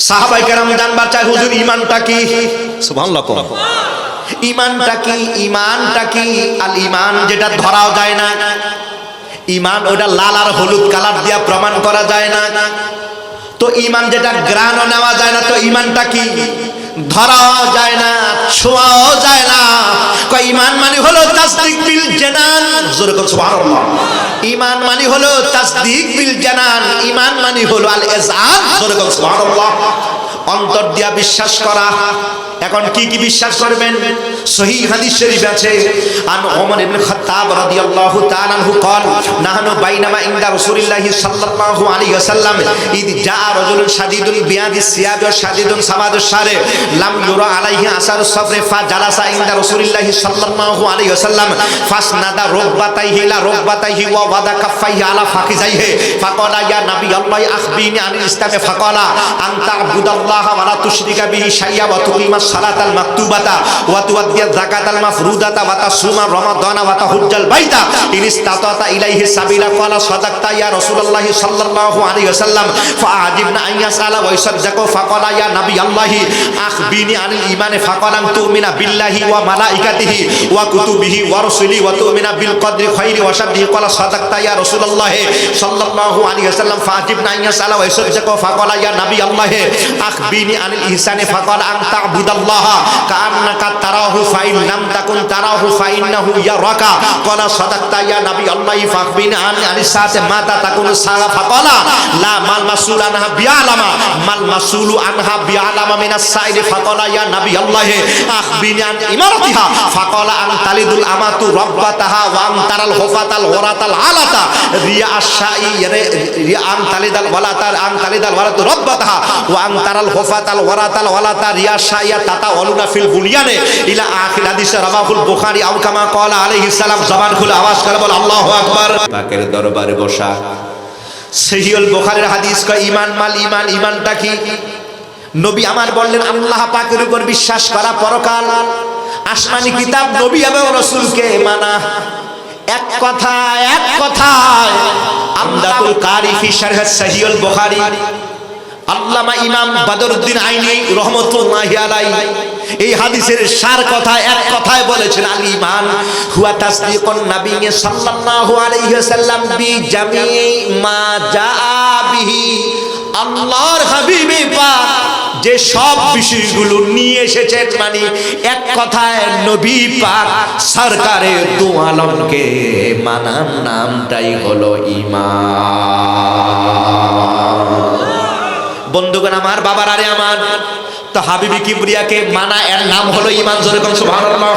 সাহাবায়ে কেরাম জানবার চায় হুজুর ঈমানটা কি? সুবহানাল্লাহ। ঈমানটা কি? ঈমানটা কি? আল ঈমান যেটা ধরাও যায় না, ঈমান ওটা লাল আর হলুদ কালার দিয়া প্রমাণ করা যায় না। তো ঈমান যেটা গ্রানও নেওয়া যায় না, তো ঈমানটা কি? ধরাও যায় না, ছোঁয়াও যায় না। কয় ঈমান মানে হলো তাসদিক বিল জানান। জোরে বল সুবহানাল্লাহ। ঈমান মানে হলো তাসদিক বিল জানান, ঈমান মানে হলো আল ইজান। জোরে বল সুবহানাল্লাহ। অন্তর দিয়া বিশ্বাস করা। এখন কি কি বিশ্বাস করবেন? সহিহ হাদিস শরীফ আছে, আন ওমর ইবনে খাত্তাব রাদিয়াল্লাহু তাআলা আনহু قال নাহনু বাইনামা ইনদা রাসূলিল্লাহি সাল্লাল্লাহু আলাইহি ওয়াসাল্লাম ইদ জাআ রাজুলুন শাদীদুল বিয়াদিস সিয়াব ওয়া শাদীদুন সাবাদুশ শারে লাম ইউরা আলাইহি আসারুস সাফরি ফা জালাসা ইনদা রাসূলিল্লাহি সাল্লাল্লাহু আলাইহি ওয়াসাল্লাম ফাসনাদা রুকবাতাইহি লা রুকবাতাইহি ওয়া ওয়াদা কাফাইহি আলা ফাকিজাইহি ফাকালা ইয়া নবী আল্লাহ আখবিনি আনিল ইসলামে ফাকালা আনতা আবুদাল্লাহ ওয়া লা তুশরিকা বিহি শাইয়্যা ওয়া তুকিমাস সালাতাল মাকতুবাতা ওয়া তুআদ্দিয়াজ যাকাতাল মাফরুদাতা ওয়া তাসুমা রমাদানা ওয়া তাহুজ্জাল বাইতা ইন ইসতাতাতা ইলাইহি সাবিলা ক্বালা সাদাকতা ইয়া রাসূলুল্লাহ সাল্লাল্লাহু আলাইহি ওয়াসাল্লাম ফাআজিবনা আন ইয়াসালা ওয়া ইসাদদাকু ফাকালা ইয়া নবী আল্লাহ আখবিনি আনিল ঈমানে ফাকালা তুমিনা বিল্লাহি ওয়া মালাইকাতিহি ওয়া কুতুবিহি ওয়া রাসূলিহি ওয়া তুমিনা বিল কদরি খাইরি ওয়া শাররিহি ক্বালা সাদাকতা ইয়া রাসূলুল্লাহ সাল্লাল্লাহু আলাইহি ওয়াসাল্লাম ফাআজিবনা আন ইয়াসালা ওয়া ইসাদদাকু ফাকালা ইয়া নবী আল্লাহ আখবিনি আনিল ইহসানি ফাকালা আন তা'বুদাল্লাহ কাআন্নাকা তারাহু ফাইন লাম তাকুন তারাহু ফাইন্নাহু ইয়ারাকা ক্বালা সাদাকতা ইয়া নবী আল্লাহ ফাখবিনি আনিস সাআতি মাতা তাকুন সাআ ফাকালা লা মাল মাসউল আনহা বিআলামা মাল মাসউলু আনহা বিআলামা মিনাস সাইল ফাকালা ইয়া নবী আল্লাহ আখবিনি আন ইমারাতিহা ফাকালা আন তালিদুল আমাতু রাব্বাতাহা ওয়া আন তারাল হুফাতাল ওরাতাল আলাতা রিয়া আশাই রিয়া আন তালিদাল ওয়ালাতু রাব্বাতাহা ওয়া আন তারাল হুফাতাল ওরাতাল ওয়ালাতা রিয়া শাইয়া তাতা ওয়ালুনা ফিল বুনিয়ানে ইলা আখির হাদিস রাওয়াহুল বুখারী আও কামা ক্বালা আলাইহিস সালাম। জবান খুলে আওয়াজ করে বল আল্লাহু আকবার। পাকের দরবারে বসা। সহিহুল বুখারীর হাদিস কয় ঈমান মাল ঈমান, ঈমানটা কি? নবী আমার বললেন আল্লাহ পাকের উপর বিশ্বাস করা, পরকাল, আসমানি কিতাব, নবী এবং রাসূলকে মানা। এক কথায় আমদাতুল কারি ফি শারহ সহিহুল বুখারী আল্লামা ইমাম বদরউদ্দিন আইনি রহমাতুল্লাহি আলাইহি এই হাদিসের সার কথা এক কথায় বলেছেন, আল ঈমান হুয়া তাসদীকুন নবী সাল্লাল্লাহু আলাইহি ওয়াসাল্লাম বি জামিই মা জাআ বিহি। আল্লাহর হাবিবে পাক যে সব বিষয়গুলো নিয়ে এসেছেন, মানে এক কথায় নবী পাক সরকারে দু আলমকে মানার নামটাই হলো ঈমান। বন্ধুগণ আমার, বাবার আরে আমার, তো হাবিবি কিবরিয়াকে মানা এর নাম হলো ঈমান। জোরে বলুন সুবহানাল্লাহ।